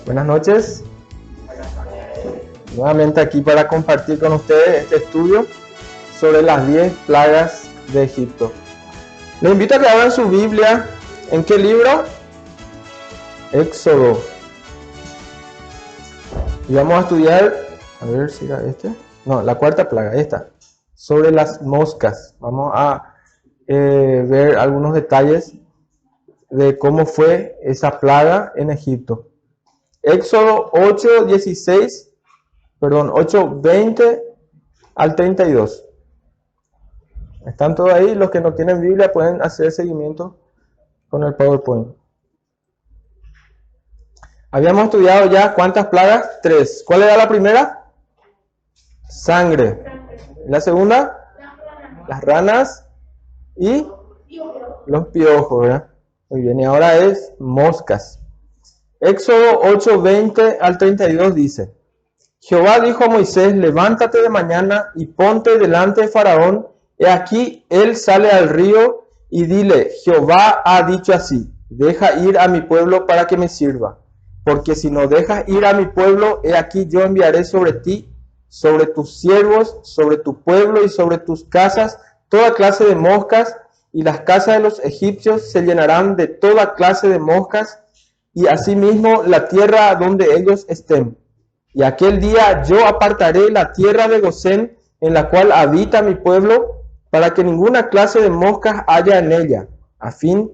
Buenas noches. Nuevamente aquí para compartir con ustedes este estudio sobre las 10 plagas de Egipto. Les invito a que abran su Biblia. ¿En qué libro? Éxodo. Y vamos a estudiar, a ver si era la cuarta plaga, esta, sobre las moscas. Vamos a ver algunos detalles de cómo fue esa plaga en Egipto. Éxodo 8:20 al 32. ¿Están todos ahí? Los que no tienen Biblia pueden hacer seguimiento con el PowerPoint. Habíamos estudiado ya ¿cuántas plagas? 3. ¿Cuál era la primera? Sangre. ¿La segunda? Las ranas y los piojos, ¿verdad? Muy bien, y ahora es moscas. Éxodo 8:20 al 32 dice: Jehová dijo a Moisés: levántate de mañana y ponte delante de Faraón. He aquí, él sale al río, y dile: Jehová ha dicho así: deja ir a mi pueblo para que me sirva. Porque si no dejas ir a mi pueblo, he aquí yo enviaré sobre ti, sobre tus siervos, sobre tu pueblo y sobre tus casas, toda clase de moscas, y las casas de los egipcios se llenarán de toda clase de moscas, y asimismo la tierra donde ellos estén. Y aquel día yo apartaré la tierra de Gosén, en la cual habita mi pueblo, para que ninguna clase de moscas haya en ella, a fin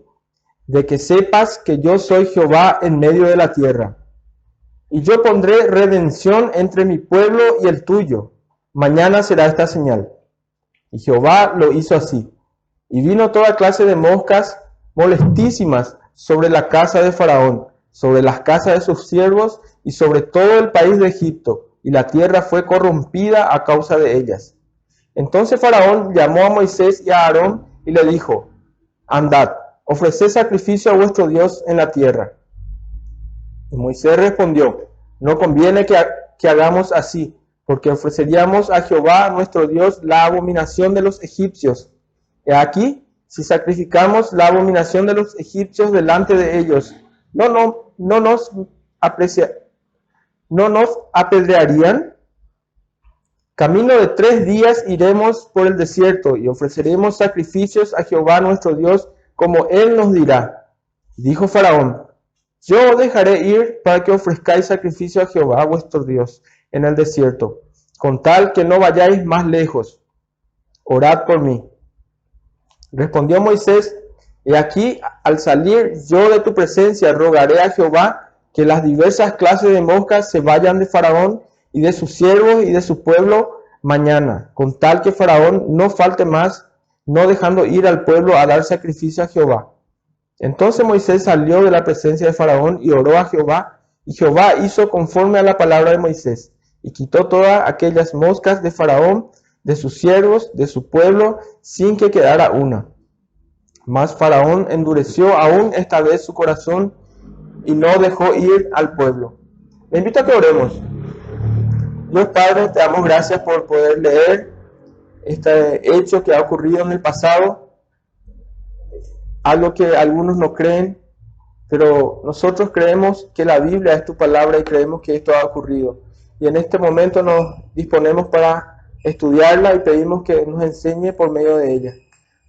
de que sepas que yo soy Jehová en medio de la tierra. Y yo pondré redención entre mi pueblo y el tuyo. Mañana será esta señal. Y Jehová lo hizo así. Y vino toda clase de moscas molestísimas sobre la casa de Faraón, sobre las casas de sus siervos y sobre todo el país de Egipto, y la tierra fue corrompida a causa de ellas. Entonces Faraón llamó a Moisés y a Aarón y le dijo: andad, ofreced sacrificio a vuestro Dios en la tierra. Y Moisés respondió: no conviene que hagamos así, porque ofreceríamos a Jehová nuestro Dios la abominación de los egipcios. He aquí, si sacrificamos la abominación de los egipcios delante de ellos, no nos apedrearían. Camino de 3 días iremos por el desierto y ofreceremos sacrificios a Jehová nuestro Dios, como él nos dirá. Dijo Faraón: yo os dejaré ir para que ofrezcáis sacrificio a Jehová vuestro Dios en el desierto, con tal que no vayáis más lejos. Orad por mí. Respondió Moisés: he aquí, al salir yo de tu presencia, rogaré a Jehová que las diversas clases de moscas se vayan de Faraón y de sus siervos y de su pueblo mañana, con tal que Faraón no falte más, no dejando ir al pueblo a dar sacrificio a Jehová. Entonces Moisés salió de la presencia de Faraón y oró a Jehová, y Jehová hizo conforme a la palabra de Moisés, y quitó todas aquellas moscas de Faraón, de sus siervos, de su pueblo, sin que quedara una. Mas Faraón endureció aún esta vez su corazón y no dejó ir al pueblo. Le invito a que oremos. Dios Padre, te damos gracias por poder leer este hecho que ha ocurrido en el pasado, algo que algunos no creen, pero nosotros creemos que la Biblia es tu palabra y creemos que esto ha ocurrido. Y en este momento nos disponemos para estudiarla y pedimos que nos enseñe por medio de ella.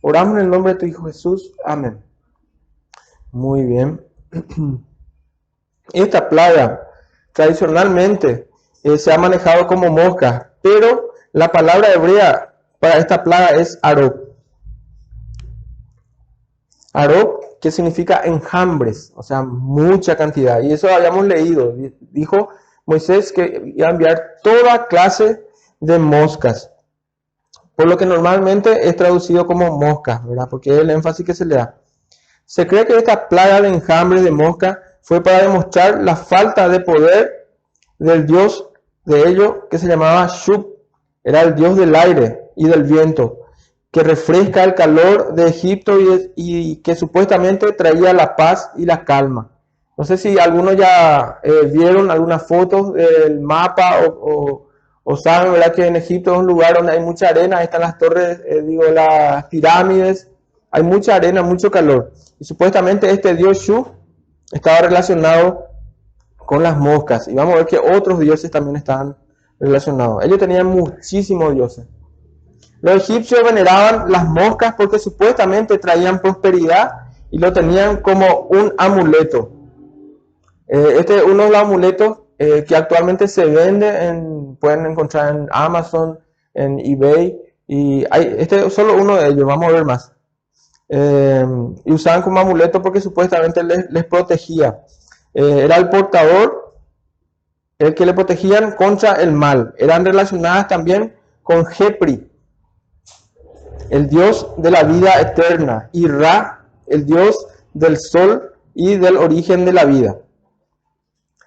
Oramos en el nombre de tu Hijo Jesús. Amén. Muy bien. Esta plaga tradicionalmente se ha manejado como mosca, pero la palabra hebrea para esta plaga es arop. Arop, que significa enjambres, o sea, mucha cantidad. Y eso habíamos leído. Dijo Moisés que iba a enviar toda clase de moscas, por lo que normalmente es traducido como moscas, ¿verdad? Porque es el énfasis que se le da. Se cree que esta plaga de enjambres de mosca fue para demostrar la falta de poder del dios de ellos, que se llamaba Shub. Era el dios del aire y del viento, que refresca el calor de Egipto y que supuestamente traía la paz y la calma. No sé si algunos ya vieron algunas fotos del mapa o saben, ¿verdad?, que en Egipto es un lugar donde hay mucha arena. Ahí están las torres, las pirámides, hay mucha arena, mucho calor. Y supuestamente este dios Shu estaba relacionado con las moscas. Y vamos a ver que otros dioses también estaban relacionados. Ellos tenían muchísimos dioses. Los egipcios veneraban las moscas porque supuestamente traían prosperidad y lo tenían como un amuleto. Este es uno de los amuletos que actualmente se vende, pueden encontrar en Amazon, en eBay, y este es solo uno de ellos, vamos a ver más. Y usaban como amuleto porque supuestamente les protegía. Era el portador el que le protegían contra el mal. Eran relacionadas también con Jepri, el dios de la vida eterna, y Ra, el dios del sol y del origen de la vida.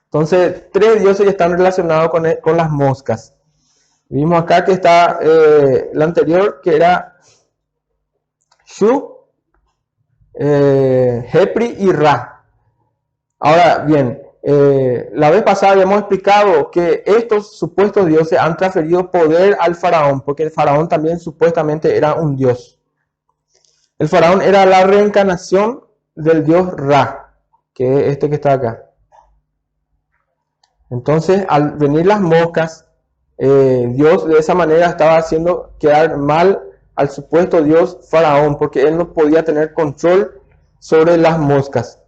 Entonces, 3 dioses ya están relacionados con las moscas. Vimos acá que está la anterior, que era Shu, Jepri y Ra. Ahora bien, la vez pasada habíamos explicado que estos supuestos dioses han transferido poder al faraón, porque el faraón también supuestamente era un dios. El faraón era la reencarnación del dios Ra, que es este que está acá. Entonces, al venir las moscas, Dios de esa manera estaba haciendo quedar mal al supuesto dios faraón, porque él no podía tener control sobre las moscas.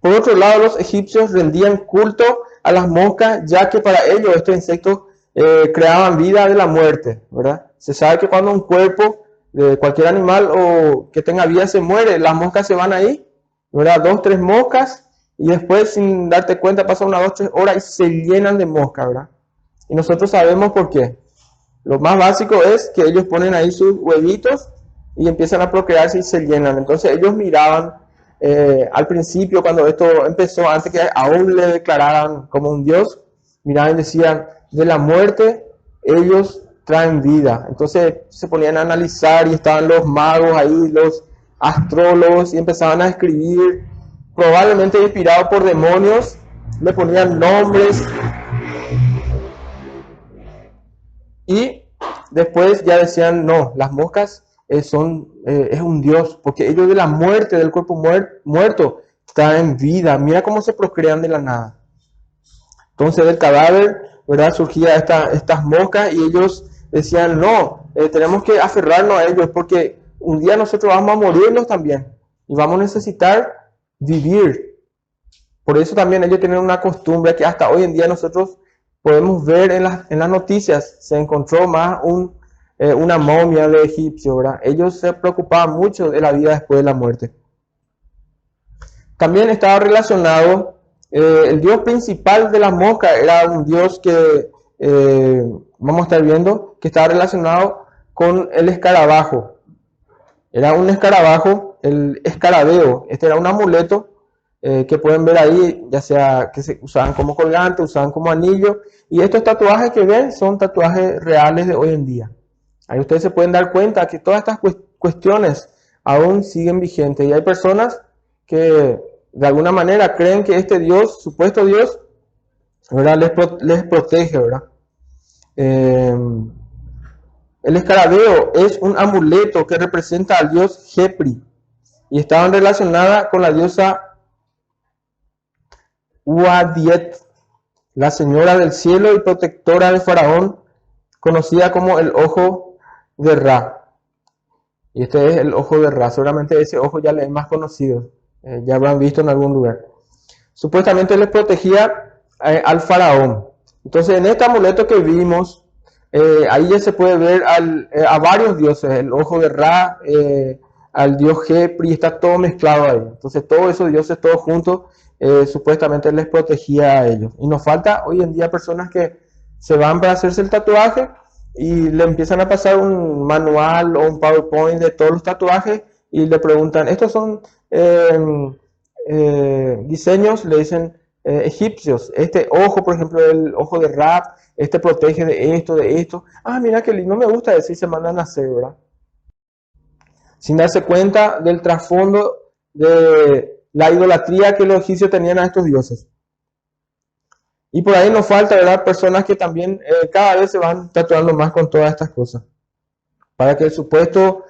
Por otro lado, los egipcios rendían culto a las moscas, ya que para ellos estos insectos creaban vida de la muerte, ¿verdad? Se sabe que cuando un cuerpo de cualquier animal o que tenga vida se muere, las moscas se van ahí, ¿verdad? 2, 3 moscas, y después sin darte cuenta pasan unas 2, 3 horas y se llenan de moscas, ¿verdad? Y nosotros sabemos por qué. Lo más básico es que ellos ponen ahí sus huevitos y empiezan a procrearse y se llenan. Entonces ellos miraban al principio, cuando esto empezó, antes que aún le declararan como un dios, miraban y decían, de la muerte ellos traen vida. Entonces se ponían a analizar y estaban los magos ahí, los astrólogos, y empezaban a escribir, probablemente inspirados por demonios, le ponían nombres y después ya decían, no, las moscas es un dios, porque ellos de la muerte, del cuerpo muerto, traen vida. Mira cómo se procrean de la nada. Entonces del cadáver, ¿verdad?, surgían estas moscas y ellos decían, no, tenemos que aferrarnos a ellos porque un día nosotros vamos a morirnos también y vamos a necesitar vivir. Por eso también ellos tienen una costumbre que hasta hoy en día nosotros podemos ver en las noticias. Se encontró más una momia de egipcio, ¿verdad? Ellos se preocupaban mucho de la vida después de la muerte. También estaba relacionado, el dios principal de la mosca era un dios que vamos a estar viendo, que estaba relacionado con el escarabajo. Era un escarabajo, el escarabeo. Este era un amuleto que pueden ver ahí, ya sea que se usaban como colgante, usaban como anillo. Y estos tatuajes que ven son tatuajes reales de hoy en día. Ahí ustedes se pueden dar cuenta que todas estas cuestiones aún siguen vigentes. Y hay personas que de alguna manera creen que este Dios, supuesto Dios, ¿verdad?, les protege, ¿verdad? El escarabeo es un amuleto que representa al dios Jepri y estaban relacionadas con la diosa Uadiet, la señora del cielo y protectora de Faraón, conocida como el ojo de Ra. Y este es el ojo de Ra, seguramente ese ojo ya le es más conocido, ya habrán visto en algún lugar. Supuestamente les protegía al faraón. Entonces en este amuleto que vimos, ahí ya se puede ver a varios dioses, el ojo de Ra, al dios Jepri, está todo mezclado ahí. Entonces todos esos dioses, todos juntos, supuestamente les protegía a ellos. Y nos falta hoy en día personas que se van para hacerse el tatuaje y le empiezan a pasar un manual o un PowerPoint de todos los tatuajes y le preguntan, ¿estos son diseños? Le dicen egipcios. Este ojo, por ejemplo, el ojo de Ra, este protege de esto. Ah, mira que no me gusta decir, se mandan a hacer, ¿verdad? Sin darse cuenta del trasfondo de la idolatría que los egipcios tenían a estos dioses. Y por ahí nos falta, ¿verdad?, personas que también cada vez se van tatuando más con todas estas cosas, para que el supuesto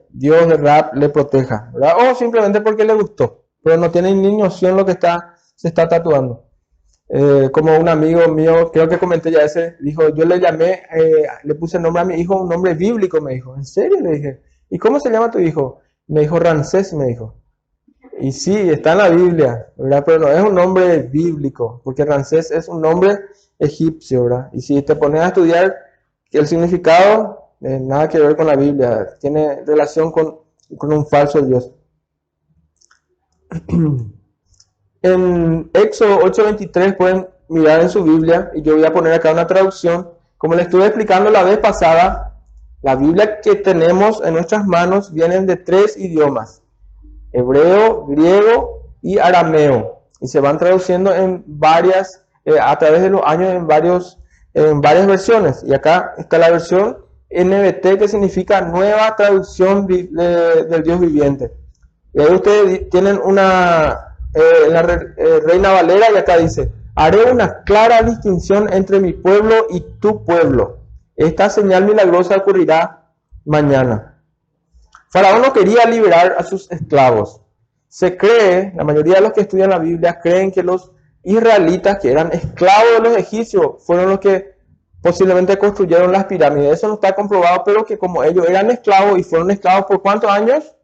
Dios de Ra le proteja, ¿verdad? O simplemente porque le gustó, pero no tienen ni noción lo que se está tatuando. Como un amigo mío, creo que comenté ya ese, dijo, yo le llamé, le puse el nombre a mi hijo, un nombre bíblico, me dijo. ¿En serio? Le dije. ¿Y cómo se llama tu hijo? Me dijo Ramsés, me dijo. Y sí, está en la Biblia, ¿verdad? Pero no es un nombre bíblico, porque Ramsés es un nombre egipcio, ¿verdad? Y si te pones a estudiar el significado, nada que ver con la Biblia, tiene relación con un falso Dios. En Éxodo 8:23 pueden mirar en su Biblia, y yo voy a poner acá una traducción. Como les estuve explicando la vez pasada, la Biblia que tenemos en nuestras manos vienen de 3 idiomas: hebreo, griego y arameo, y se van traduciendo en varias, a través de los años en varias versiones. Y acá está la versión NBT, que significa Nueva Traducción del Dios Viviente. Y ahí ustedes tienen Reina Valera, y acá dice: haré una clara distinción entre mi pueblo y tu pueblo. Esta señal milagrosa ocurrirá mañana. Faraón no quería liberar a sus esclavos. Se cree, la mayoría de los que estudian la Biblia creen que los israelitas, que eran esclavos de los egipcios, fueron los que posiblemente construyeron las pirámides. Eso no está comprobado, pero que como ellos eran esclavos y fueron esclavos por ¿cuántos años?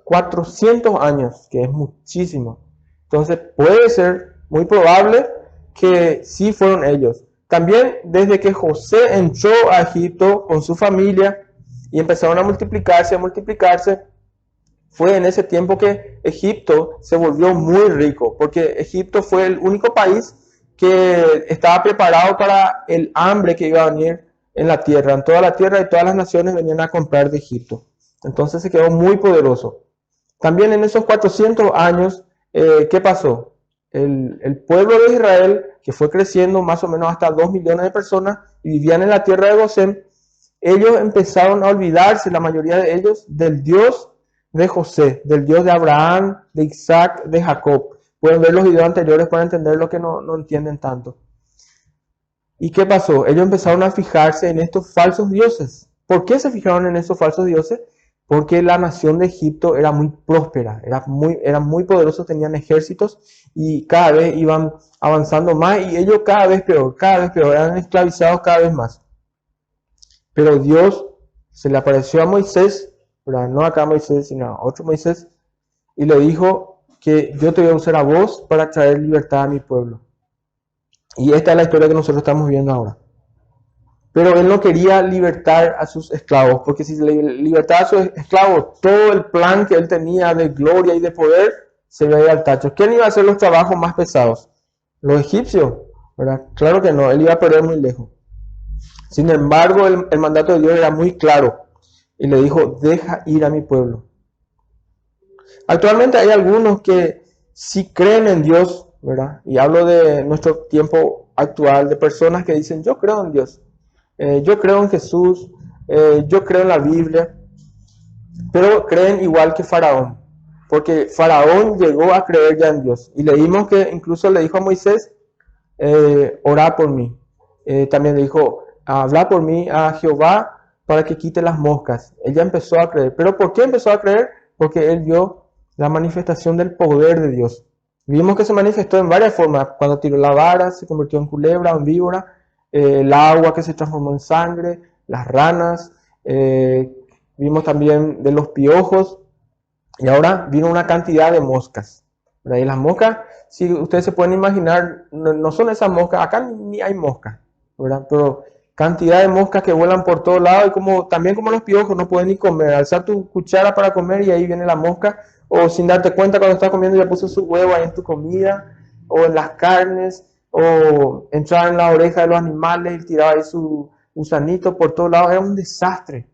400 años, que es muchísimo. Entonces puede ser muy probable que sí fueron ellos. También desde que José entró a Egipto con su familia y empezaron a multiplicarse, fue en ese tiempo que Egipto se volvió muy rico, porque Egipto fue el único país que estaba preparado para el hambre que iba a venir en la tierra. En toda la tierra y todas las naciones venían a comprar de Egipto. Entonces se quedó muy poderoso. También en esos 400 años, ¿qué pasó? El pueblo de Israel, que fue creciendo más o menos hasta 2 millones de personas y vivían en la tierra de Gosén, ellos empezaron a olvidarse, la mayoría de ellos, del Dios de José, del Dios de Abraham, de Isaac, de Jacob. Pueden ver los videos anteriores para entender lo que no entienden tanto. ¿Y qué pasó? Ellos empezaron a fijarse en estos falsos dioses. ¿Por qué se fijaron en estos falsos dioses? Porque la nación de Egipto era muy próspera, eran muy poderosos, tenían ejércitos y cada vez iban avanzando más, y ellos cada vez peor, eran esclavizados cada vez más. Pero Dios se le apareció a Moisés, ¿verdad? No acá a Moisés, sino a otro Moisés, y le dijo que yo te voy a usar a vos para traer libertad a mi pueblo. Y esta es la historia que nosotros estamos viendo ahora. Pero él no quería libertar a sus esclavos, porque si libertaba a sus esclavos, todo el plan que él tenía de gloria y de poder se iba a ir al tacho. ¿Quién iba a hacer los trabajos más pesados? Los egipcios, ¿verdad? Claro que no, él iba a perder muy lejos. Sin embargo, el mandato de Dios era muy claro y le dijo: deja ir a mi pueblo. Actualmente hay algunos que sí creen en Dios, ¿verdad? Y hablo de nuestro tiempo actual, de personas que dicen: yo creo en Dios, yo creo en Jesús, yo creo en la Biblia, pero creen igual que Faraón, porque Faraón llegó a creer ya en Dios. Y leímos que incluso le dijo a Moisés: orá por mí. También le dijo: habla por mí a Jehová para que quite las moscas. Ella empezó a creer. ¿Pero por qué empezó a creer? Porque él vio la manifestación del poder de Dios. Vimos que se manifestó en varias formas. Cuando tiró la vara, se convirtió en culebra, en víbora. El agua que se transformó en sangre, las ranas. Vimos también de los piojos. Y ahora vino una cantidad de moscas. Y las moscas, si ustedes se pueden imaginar, no son esas moscas. Acá ni hay moscas, ¿verdad? Pero cantidad de moscas que vuelan por todos lados, y también como los piojos, no pueden ni comer. Alzar tu cuchara para comer y ahí viene la mosca, o sin darte cuenta cuando estás comiendo ya puso su huevo ahí en tu comida, o en las carnes, o entrar en la oreja de los animales y tirar ahí su gusanito por todos lados. Era un desastre.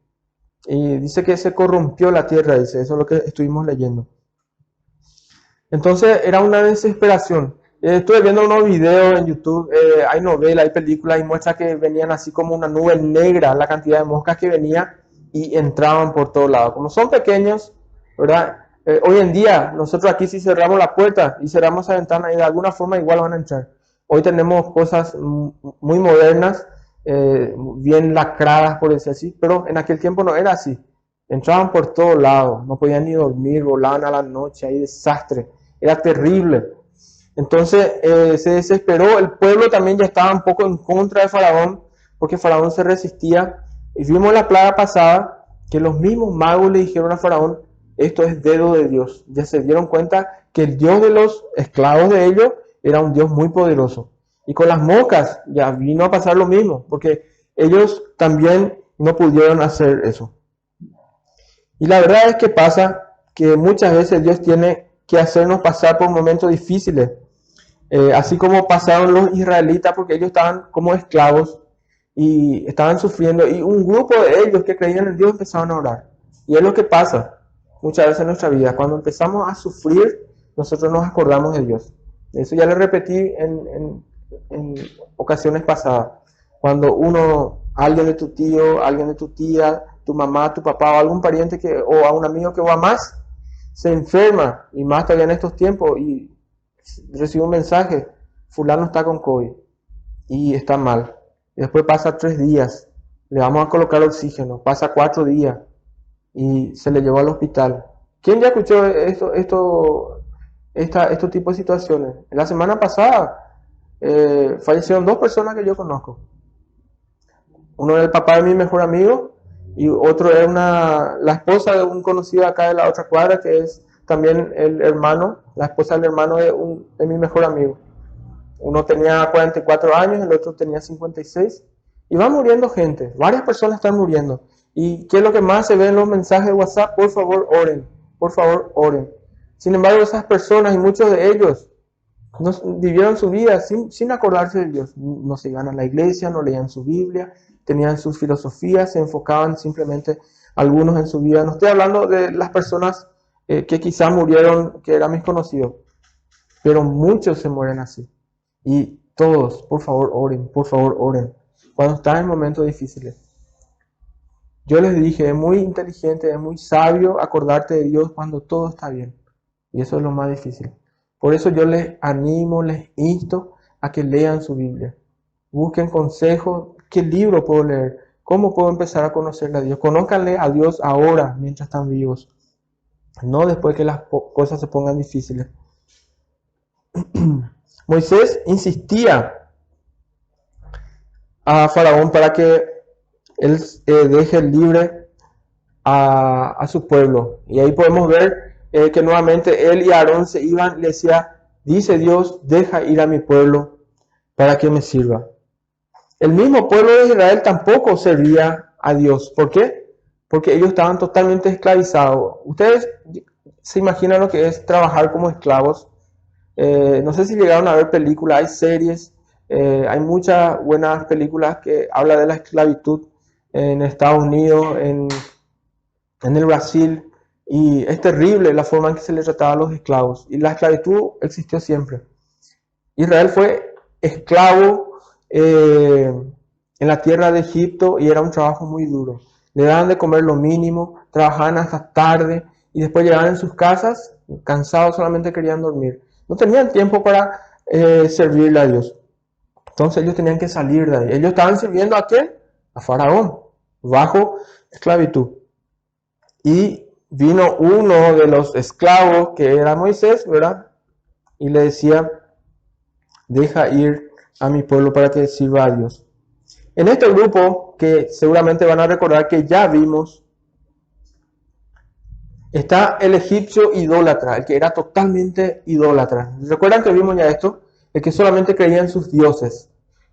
Y dice que se corrompió la tierra, dice, eso es lo que estuvimos leyendo. Entonces era una desesperación. Estuve viendo unos videos en YouTube, hay novelas, hay películas, y muestra que venían así como una nube negra, la cantidad de moscas que venía y entraban por todos lados. Como son pequeños, ¿verdad? Hoy en día, nosotros aquí si cerramos la puerta y cerramos la ventana, y de alguna forma igual van a entrar. Hoy tenemos cosas muy modernas, bien lacradas, por decir así, pero en aquel tiempo no era así. Entraban por todos lados, no podían ni dormir, volaban a la noche, hay desastre, era terrible. Entonces se desesperó, el pueblo también ya estaba un poco en contra de Faraón, porque Faraón se resistía. Y vimos la plaga pasada que los mismos magos le dijeron a Faraón, esto es dedo de Dios. Ya se dieron cuenta que el Dios de los esclavos de ellos era un Dios muy poderoso. Y con las moscas ya vino a pasar lo mismo, porque ellos también no pudieron hacer eso. Y la verdad es que pasa que muchas veces Dios tiene que hacernos pasar por momentos difíciles, así como pasaron los israelitas, porque ellos estaban como esclavos y estaban sufriendo, y un grupo de ellos que creían en Dios empezaron a orar. Y es lo que pasa muchas veces en nuestra vida. Cuando empezamos a sufrir, nosotros nos acordamos de Dios. Eso ya lo repetí en ocasiones pasadas. Cuando alguien de tu tío, alguien de tu tía, tu mamá, tu papá o algún pariente o a un amigo que va más, se enferma, y más todavía en estos tiempos, y recibe un mensaje, fulano está con COVID y está mal. Y después pasa 3 días, le vamos a colocar oxígeno, pasa 4 días y se le llevó al hospital. ¿Quién ya escuchó este tipo de situaciones? La semana pasada fallecieron 2 personas que yo conozco. Uno era el papá de mi mejor amigo y otro era la esposa de un conocido acá de la otra cuadra, que es también la esposa del hermano de mi mejor amigo. Uno tenía 44 años, el otro tenía 56. Y va muriendo gente, varias personas están muriendo. ¿Y qué es lo que más se ve en los mensajes de WhatsApp? Por favor, oren, por favor, oren. Sin embargo, esas personas y muchos de ellos vivieron su vida sin acordarse de Dios. No se iban a la iglesia, no leían su Biblia, tenían sus filosofías, se enfocaban simplemente algunos en su vida. No estoy hablando de las personas que quizás murieron, que eran mis conocidos, pero muchos se mueren así. Y todos, por favor, oren, por favor, oren. Cuando están en momentos difíciles. Yo les dije, es muy inteligente, es muy sabio acordarte de Dios cuando todo está bien. Y eso es lo más difícil. Por eso yo les animo, les insto a que lean su Biblia. Busquen consejos. ¿Qué libro puedo leer? ¿Cómo puedo empezar a conocerle a Dios? Conózcanle a Dios ahora, mientras están vivos. No después que las cosas se pongan difíciles. Moisés insistía a Faraón para que él deje libre a su pueblo. Y ahí podemos ver que nuevamente él y Aarón se iban y le decía, dice Dios, deja ir a mi pueblo para que me sirva. El mismo pueblo de Israel tampoco servía a Dios. ¿Por qué? Porque ellos estaban totalmente esclavizados. Ustedes se imaginan lo que es trabajar como esclavos. No sé si llegaron a ver películas, hay series, hay muchas buenas películas que hablan de la esclavitud en Estados Unidos, en el Brasil, y es terrible la forma en que se les trataba a los esclavos. Y la esclavitud existió siempre. Israel fue esclavo en la tierra de Egipto y era un trabajo muy duro. Le daban de comer lo mínimo, trabajaban hasta tarde y después llegaban en sus casas cansados, solamente querían dormir. No tenían tiempo para servirle a Dios. Entonces ellos tenían que salir de ahí. Ellos estaban sirviendo ¿a quién? A Faraón, bajo esclavitud. Y vino uno de los esclavos, que era Moisés, ¿verdad? Y le decía, deja ir a mi pueblo para que sirva a Dios. En este grupo, que seguramente van a recordar que ya vimos, está el egipcio idólatra, el que era totalmente idólatra. ¿Recuerdan que vimos ya esto? El que solamente creía en sus dioses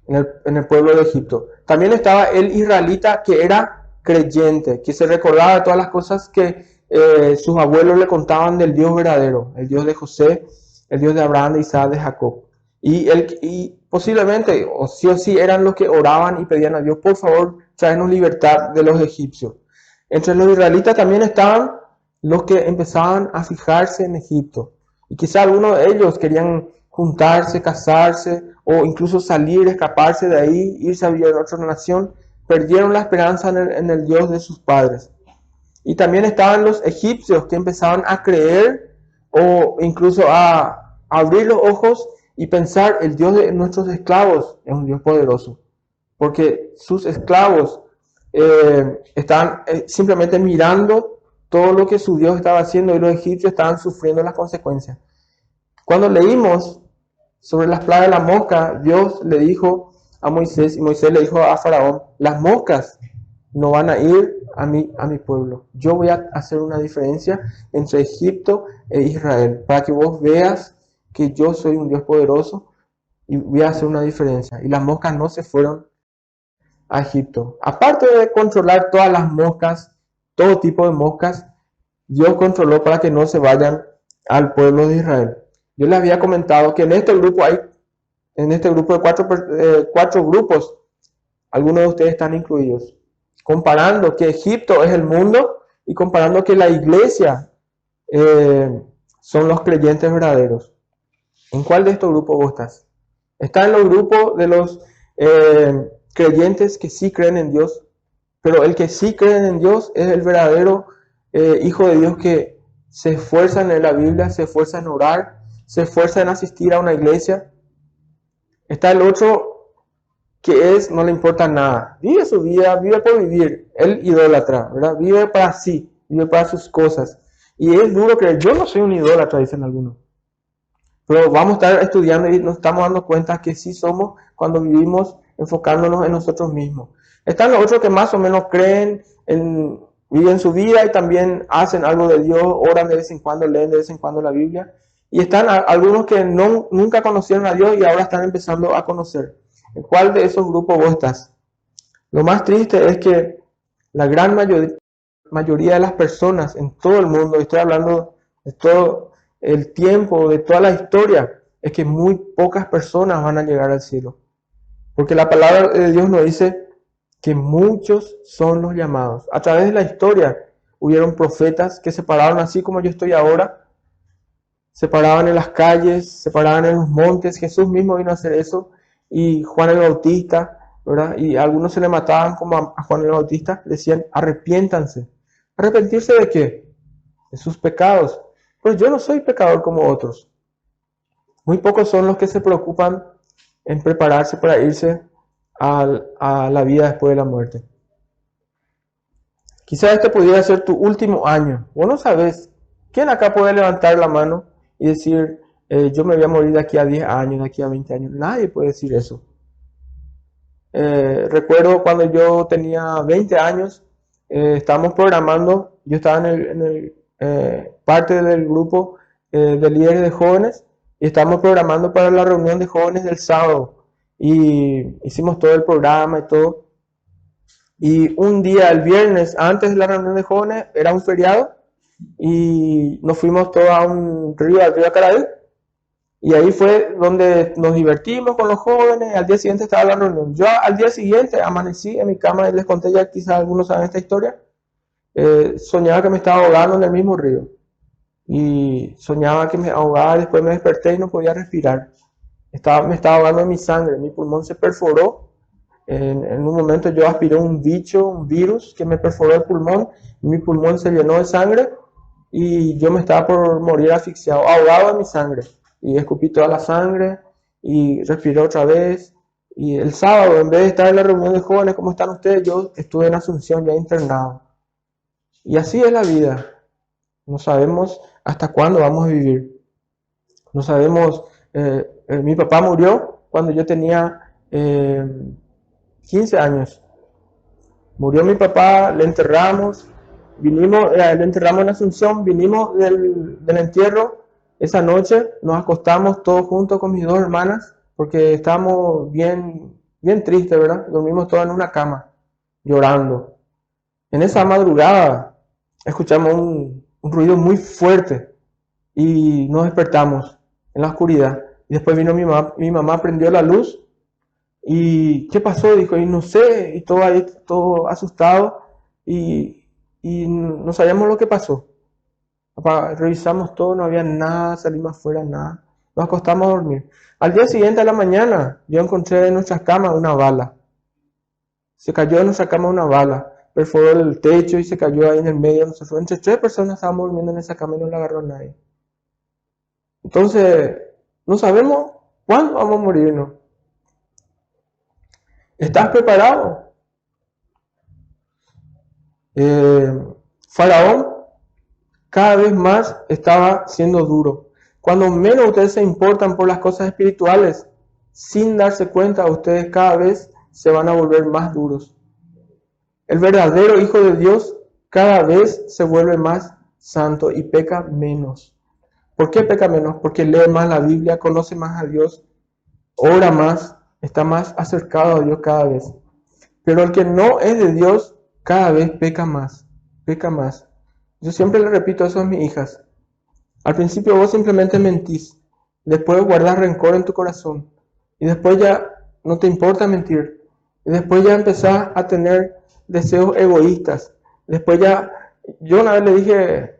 en el pueblo de Egipto. También estaba el israelita que era creyente, que se recordaba de todas las cosas que sus abuelos le contaban del Dios verdadero, el Dios de José, el Dios de Abraham, de Isaac, de Jacob. Y posiblemente, o sí eran los que oraban y pedían a Dios, por favor, tráenos libertad de los egipcios. Entre los israelitas también estaban los que empezaban a fijarse en Egipto. Y quizá algunos de ellos querían juntarse, casarse o incluso salir, escaparse de ahí, irse a vivir en otra nación. Perdieron la esperanza en el Dios de sus padres. Y también estaban los egipcios que empezaban a creer o incluso a abrir los ojos y pensar, el Dios de nuestros esclavos es un Dios poderoso. Porque sus esclavos estaban simplemente mirando todo lo que su Dios estaba haciendo y los egipcios estaban sufriendo las consecuencias. Cuando leímos Sobre las plagas de la mosca, Dios le dijo a Moisés y Moisés le dijo a Faraón, las moscas no van a ir a mi pueblo. Yo voy a hacer una diferencia entre Egipto e Israel para que vos veas que yo soy un Dios poderoso y voy a hacer una diferencia. Y las moscas no se fueron a Egipto. Aparte de controlar todas las moscas, todo tipo de moscas, Dios controló para que no se vayan al pueblo de Israel. Yo les había comentado que en este grupo de cuatro grupos, algunos de ustedes están incluidos. Comparando que Egipto es el mundo y comparando que la iglesia son los creyentes verdaderos. ¿En cuál de estos grupos vos estás? Está en los grupos de los creyentes que sí creen en Dios, pero el que sí cree en Dios es el verdadero Hijo de Dios que se esfuerza en leer la Biblia, se esfuerza en orar, se esfuerza en asistir a una iglesia. Está el otro que no le importa nada, vive su vida, vive por vivir, él idólatra, ¿verdad? Vive para sí, vive para sus cosas. Y es duro creer, yo no soy un idólatra, dicen algunos. Pero vamos a estar estudiando y nos estamos dando cuenta que sí somos cuando vivimos enfocándonos en nosotros mismos. Están los otros que más o menos creen, viven su vida y también hacen algo de Dios, oran de vez en cuando, leen de vez en cuando la Biblia. Y están algunos que nunca conocieron a Dios y ahora están empezando a conocer. ¿En cuál de esos grupos vos estás? Lo más triste es que la gran mayoría de las personas en todo el mundo, estoy hablando de todo el tiempo, de toda la historia, es que muy pocas personas van a llegar al cielo. Porque la palabra de Dios nos dice que muchos son los llamados. A través de la historia hubieron profetas que se pararon así como yo estoy ahora, se paraban en las calles, se paraban en los montes. Jesús mismo vino a hacer eso, y Juan el Bautista, ¿verdad? Y a algunos se le mataban como a Juan el Bautista, decían arrepiéntanse. ¿Arrepentirse de qué? De sus pecados. Pues yo no soy pecador como otros. Muy pocos son los que se preocupan en prepararse para irse a la vida después de la muerte. Quizás este pudiera ser tu último año. Vos no sabes. ¿Quién acá puede levantar la mano y decir, yo me voy a morir de aquí a 10 años, de aquí a 20 años? Nadie puede decir eso. Recuerdo cuando yo tenía 20 años, estábamos programando, yo estaba parte del grupo de líderes de jóvenes, y estábamos programando para la reunión de jóvenes del sábado, y hicimos todo el programa y todo. Y un día, el viernes, antes de la reunión de jóvenes, era un feriado, y nos fuimos todos a un río, al río Acaraí, y ahí fue donde nos divertimos con los jóvenes. Al día siguiente estaba la reunión. Yo al día siguiente amanecí en mi cama y les conté, ya quizás algunos saben esta historia. Soñaba que me estaba ahogando en el mismo río. Y soñaba que me ahogaba, después me desperté y no podía respirar. Me estaba ahogando en mi sangre, mi pulmón se perforó. En un momento yo aspiré un bicho, un virus que me perforó el pulmón. Mi pulmón se llenó de sangre y yo me estaba por morir asfixiado, ahogado en mi sangre. Y escupí toda la sangre y respiré otra vez. Y el sábado, en vez de estar en la reunión de jóvenes, ¿cómo están ustedes? Yo estuve en Asunción ya internado. Y así es la vida. No sabemos hasta cuándo vamos a vivir. No sabemos. Mi papá murió cuando yo tenía 15 años. Murió mi papá, le enterramos. Le enterramos en Asunción, vinimos del entierro. Esa noche nos acostamos todos juntos con mis dos hermanas, porque estábamos bien tristes, ¿verdad? Dormimos todos en una cama, llorando. En esa madrugada escuchamos un ruido muy fuerte y nos despertamos en la oscuridad. Y después vino mi mamá prendió la luz y ¿qué pasó? Dijo, y no sé, y todo ahí, todo asustado, y no sabíamos lo que pasó. Revisamos todo, no había nada, salimos afuera, nada. Nos acostamos a dormir. Al día siguiente, a la mañana, yo encontré en nuestras camas una bala. Se cayó en nuestra cama una bala. Perforó el techo y se cayó ahí en el medio. Nosotros, entre 3 personas estábamos durmiendo en esa cama y no la agarró a nadie. Entonces, no sabemos cuándo vamos a morirnos. ¿Estás preparado? Faraón cada vez más estaba siendo duro. Cuando menos ustedes se importan por las cosas espirituales, sin darse cuenta, ustedes cada vez se van a volver más duros. El verdadero Hijo de Dios cada vez se vuelve más santo y peca menos. ¿Por qué peca menos? Porque lee más la Biblia, conoce más a Dios, ora más, está más acercado a Dios cada vez. Pero el que no es de Dios, cada vez peca más, peca más. Yo siempre le repito eso a mis hijas. Al principio vos simplemente mentís, después guardás rencor en tu corazón y después ya no te importa mentir. Y después ya empezás a tener deseos egoístas. Después ya, yo una vez le dije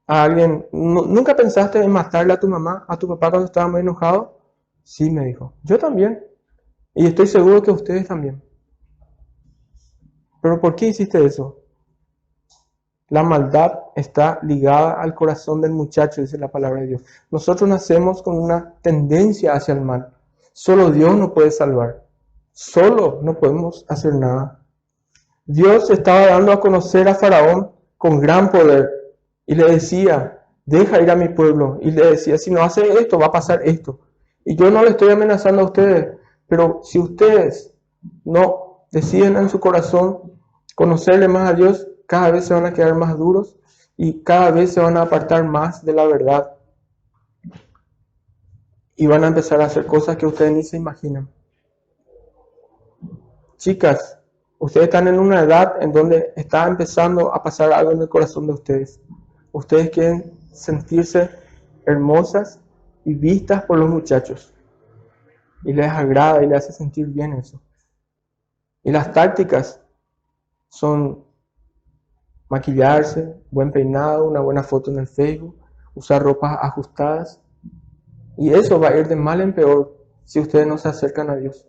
a alguien, ¿nunca pensaste en matarle a tu mamá, a tu papá cuando estaba muy enojado? Sí, me dijo, yo también. Y estoy seguro que ustedes también. ¿Pero por qué hiciste eso? La maldad está ligada al corazón del muchacho, dice la palabra de Dios. Nosotros nacemos con una tendencia hacia el mal. Solo Dios nos puede salvar. Solo no podemos hacer nada. Dios estaba dando a conocer a Faraón con gran poder y le decía, deja ir a mi pueblo. Y le decía, si no hace esto, va a pasar esto. Y yo no le estoy amenazando a ustedes, pero si ustedes no deciden en su corazón conocerle más a Dios, cada vez se van a quedar más duros y cada vez se van a apartar más de la verdad. Y van a empezar a hacer cosas que ustedes ni se imaginan. Chicas, ustedes están en una edad en donde está empezando a pasar algo en el corazón de ustedes. Ustedes quieren sentirse hermosas y vistas por los muchachos. Y les agrada y les hace sentir bien eso. Y las tácticas son maquillarse, buen peinado, una buena foto en el Facebook, usar ropas ajustadas. Y eso va a ir de mal en peor si ustedes no se acercan a Dios.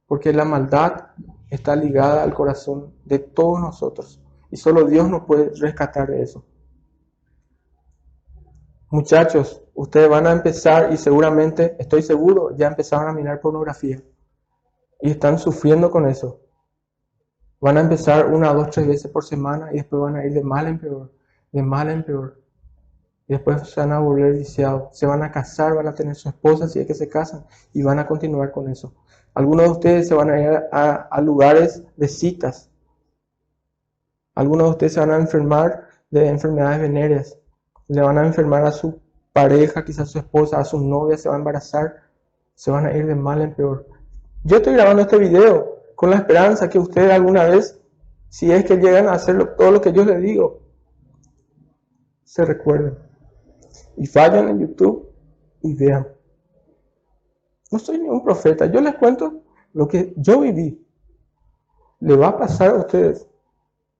Porque la maldad está ligada al corazón de todos nosotros. Y solo Dios nos puede rescatar de eso. Muchachos, ustedes van a empezar y seguramente, estoy seguro, ya empezaron a mirar pornografía. Y están sufriendo con eso. Van a empezar 1, 2, 3 veces por semana y después van a ir de mal en peor, de mal en peor. Y después se van a volver viciados, se van a casar, van a tener su esposa si es que se casan y van a continuar con eso. Algunos de ustedes se van a ir a lugares de citas. Algunos de ustedes se van a enfermar de enfermedades venéreas. Le van a enfermar a su pareja, quizás a su esposa, a su novia, se va a embarazar. Se van a ir de mal en peor. Yo estoy grabando este video con la esperanza que ustedes alguna vez, si es que llegan a hacer todo lo que yo les digo, se recuerden. Y vayan en YouTube y vean. No soy ningún profeta, yo les cuento lo que yo viví. Le va a pasar a ustedes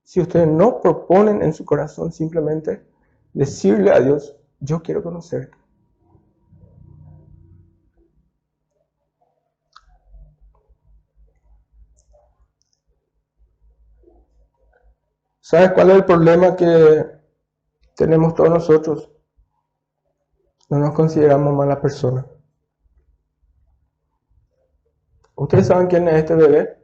si ustedes no proponen en su corazón simplemente decirle a Dios, yo quiero conocerte. ¿Sabes cuál es el problema que tenemos todos nosotros? No nos consideramos mala persona. ¿Ustedes saben quién es este bebé?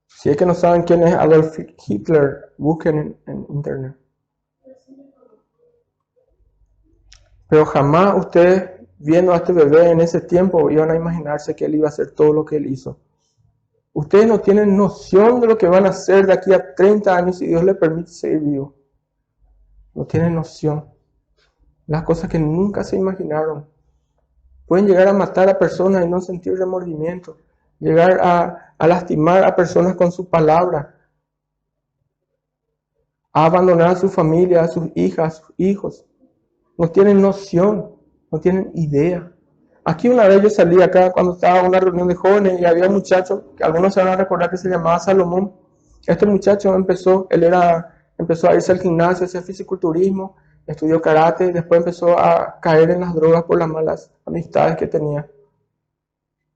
Si es que no saben quién es Adolf Hitler, busquen en internet. Pero jamás ustedes, viendo a este bebé en ese tiempo, iban a imaginarse que él iba a hacer todo lo que él hizo. Ustedes no tienen noción de lo que van a hacer de aquí a 30 años si Dios les permite seguir vivo. No tienen noción. Las cosas que nunca se imaginaron. Pueden llegar a matar a personas y no sentir remordimiento. Llegar a lastimar a personas con su palabra. A abandonar a su familia, a sus hijas, a sus hijos. No tienen noción, no tienen idea. Aquí una vez yo salí acá cuando estaba en una reunión de jóvenes y había un muchacho, que algunos se van a recordar que se llamaba Salomón. Este muchacho empezó a irse al gimnasio, a hacer fisiculturismo, estudió karate, después empezó a caer en las drogas por las malas amistades que tenía.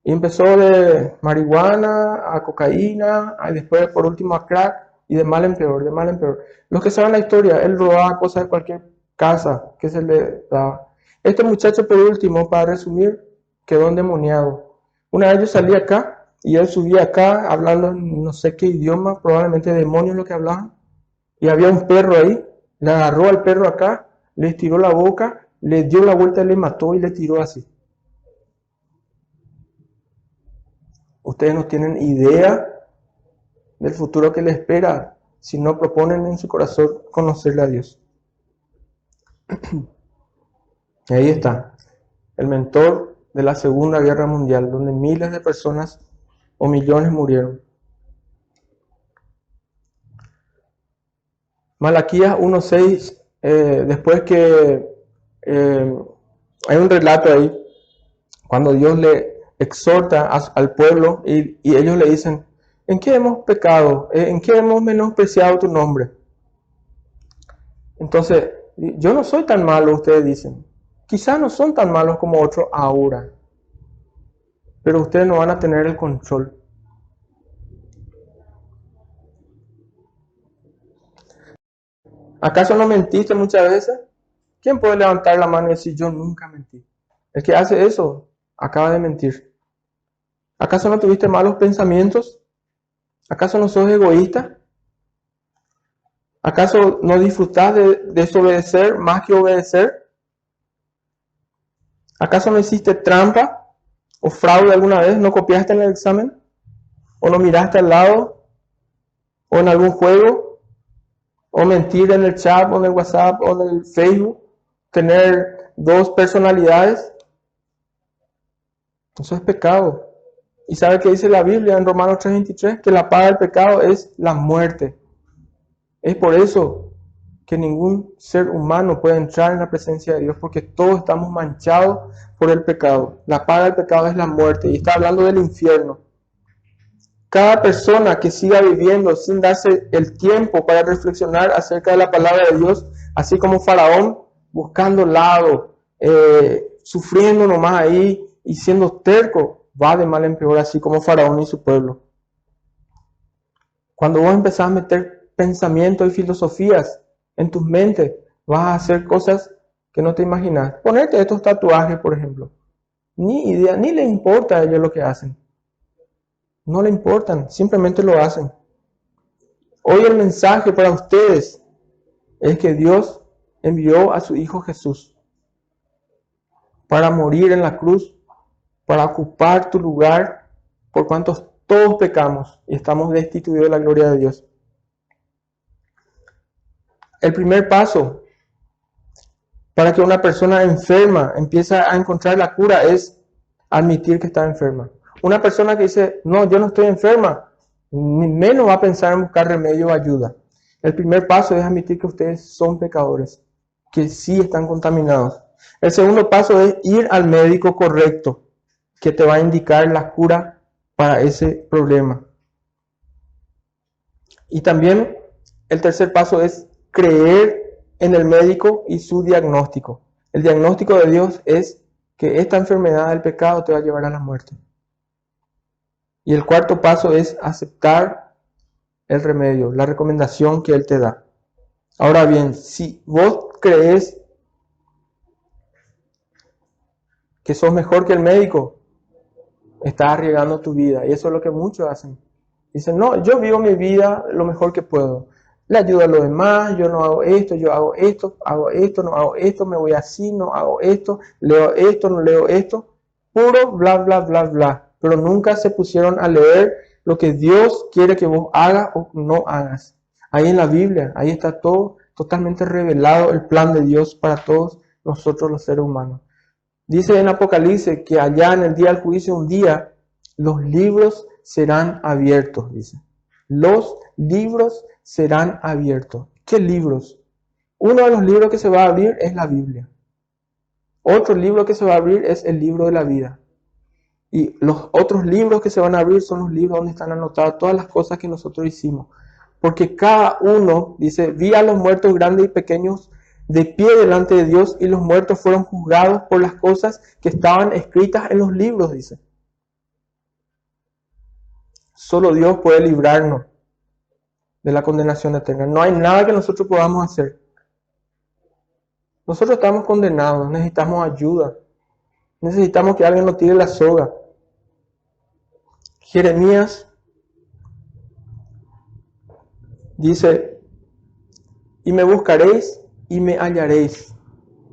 Y empezó de marihuana a cocaína, y después por último a crack, y de mal en peor, de mal en peor. Los que saben la historia, él robaba cosas de cualquier casa que se le daba. Este muchacho, por último, para resumir, quedó endemoniado. Una vez yo salí acá y él subía acá hablando no sé qué idioma, probablemente demonios lo que hablaban. y había un perro ahí, le agarró al perro acá, le estiró la boca, le dio la vuelta, le mató y le tiró así. Ustedes no tienen idea del futuro que les espera si no proponen en su corazón conocerle a Dios. Y ahí está, el mentor de la Segunda Guerra Mundial, donde miles de personas o millones murieron. Malaquías 1:6, después que hay un relato ahí, cuando Dios le exhorta al pueblo y ellos le dicen, ¿en qué hemos pecado? ¿En qué hemos menospreciado tu nombre? Entonces, yo no soy tan malo, ustedes dicen. Quizás no son tan malos como otros ahora, pero ustedes no van a tener el control. ¿Acaso no mentiste muchas veces? ¿Quién puede levantar la mano y decir yo nunca mentí? El que hace eso acaba de mentir. ¿Acaso no tuviste malos pensamientos? ¿Acaso no sos egoísta? ¿Acaso no disfrutás de desobedecer más que obedecer? ¿Acaso no hiciste trampa o fraude alguna vez? ¿No copiaste en el examen? ¿O no miraste al lado? ¿O en algún juego? ¿O mentir en el chat o en el WhatsApp o en el Facebook? ¿Tener dos personalidades? Eso es pecado. ¿Y sabe qué dice la Biblia en Romanos 3:23? Que la paga del pecado es la muerte. Es por eso que ningún ser humano puede entrar en la presencia de Dios, porque todos estamos manchados por el pecado. La paga del pecado es la muerte, y está hablando del infierno. Cada persona que siga viviendo sin darse el tiempo para reflexionar acerca de la palabra de Dios, así como Faraón, buscando lado, sufriendo nomás ahí y siendo terco, va de mal en peor, así como Faraón y su pueblo. Cuando vos empezás a meter pensamientos y filosofías en tus mentes, vas a hacer cosas que no te imaginas. Ponerte estos tatuajes, por ejemplo. Ni idea, ni le importa a ellos lo que hacen. No le importan, simplemente lo hacen. Hoy el mensaje para ustedes es que Dios envió a su Hijo Jesús para morir en la cruz, para ocupar tu lugar, por cuanto todos pecamos y estamos destituidos de la gloria de Dios. El primer paso para que una persona enferma empiece a encontrar la cura es admitir que está enferma. Una persona que dice, no, yo no estoy enferma, ni menos va a pensar en buscar remedio o ayuda. El primer paso es admitir que ustedes son pecadores, que sí están contaminados. El segundo paso es ir al médico correcto, que te va a indicar la cura para ese problema. Y también el tercer paso es creer en el médico y su diagnóstico. El diagnóstico de Dios es que esta enfermedad del pecado te va a llevar a la muerte. Y el cuarto paso es aceptar el remedio, la recomendación que Él te da. Ahora bien, si vos crees que sos mejor que el médico, estás arriesgando tu vida. Y eso es lo que muchos hacen. Dicen, no, yo vivo mi vida lo mejor que puedo. Le ayudo a los demás, yo no hago esto, yo hago esto, no hago esto, me voy así, no hago esto, leo esto, no leo esto. Puro bla, bla, bla, bla. Pero nunca se pusieron a leer lo que Dios quiere que vos hagas o no hagas. Ahí en la Biblia, ahí está todo totalmente revelado, el plan de Dios para todos nosotros los seres humanos. Dice en Apocalipsis que allá en el día del juicio, un día, los libros serán abiertos, dice. Los libros serán abiertos. ¿Qué libros? Uno de los libros que se va a abrir es la Biblia. Otro libro que se va a abrir es el libro de la vida. Y los otros libros que se van a abrir son los libros donde están anotadas todas las cosas que nosotros hicimos. Porque cada uno, dice, vi a los muertos grandes y pequeños de pie delante de Dios, y los muertos fueron juzgados por las cosas que estaban escritas en los libros, dice. Solo Dios puede librarnos de la condenación eterna. No hay nada que nosotros podamos hacer. Nosotros estamos condenados, necesitamos ayuda. Necesitamos que alguien nos tire la soga. Jeremías dice y me buscaréis y me hallaréis.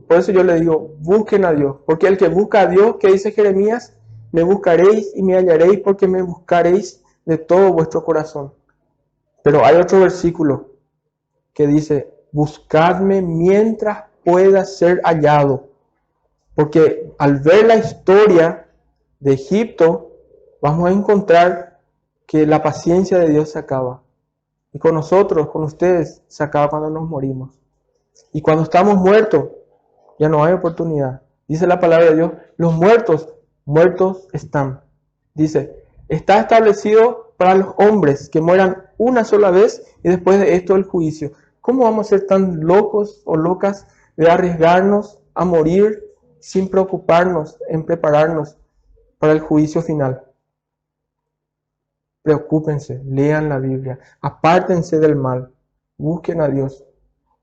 Por eso yo le digo, busquen a Dios, porque el que busca a Dios, ¿qué dice Jeremías? Me buscaréis y me hallaréis porque me buscaréis de todo vuestro corazón. Pero hay otro versículo que dice, buscadme mientras pueda ser hallado. Porque al ver la historia de Egipto, vamos a encontrar que la paciencia de Dios se acaba. Y con nosotros, con ustedes, se acaba cuando nos morimos. Y cuando estamos muertos, ya no hay oportunidad. Dice la palabra de Dios, los muertos, muertos están. Dice, está establecido para los hombres que mueran una sola vez y después de esto el juicio. ¿Cómo vamos a ser tan locos o locas de arriesgarnos a morir sin preocuparnos en prepararnos para el juicio final? Preocúpense, lean la Biblia, apártense del mal, busquen a Dios.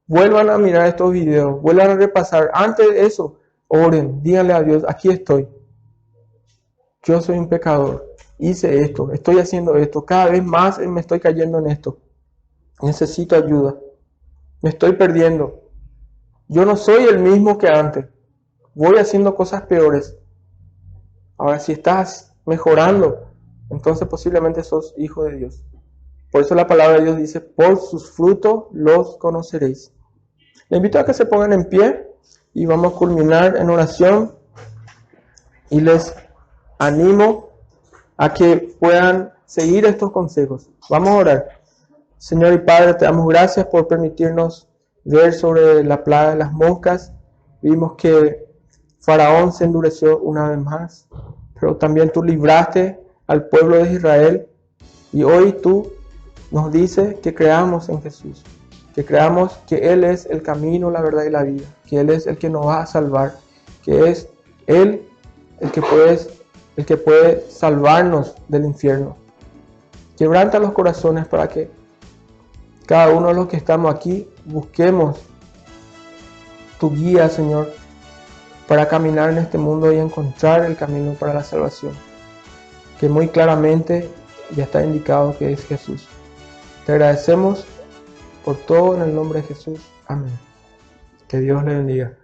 Vuelvan a mirar estos videos, vuelvan a repasar. Antes de eso, oren, díganle a Dios, aquí estoy. Yo soy un pecador, hice esto, estoy haciendo esto, cada vez más me estoy cayendo en esto. Necesito ayuda, me estoy perdiendo. Yo no soy el mismo que antes, voy haciendo cosas peores. Ahora, si estás mejorando, entonces posiblemente sos hijo de Dios. Por eso la palabra de Dios dice, por sus frutos los conoceréis. Les invito a que se pongan en pie y vamos a culminar en oración y les animo a que puedan seguir estos consejos. Vamos a orar. Señor y Padre, te damos gracias por permitirnos ver sobre la plaga de las moscas. Vimos que Faraón se endureció una vez más, pero también tú libraste al pueblo de Israel y hoy tú nos dices que creamos en Jesús. Que creamos que Él es el camino, la verdad y la vida, que Él es el que nos va a salvar, que es Él el que puede salvarnos del infierno. Quebranta los corazones para que cada uno de los que estamos aquí busquemos tu guía, Señor, para caminar en este mundo y encontrar el camino para la salvación, que muy claramente ya está indicado que es Jesús. Te agradecemos por todo en el nombre de Jesús. Amén. Que Dios le bendiga.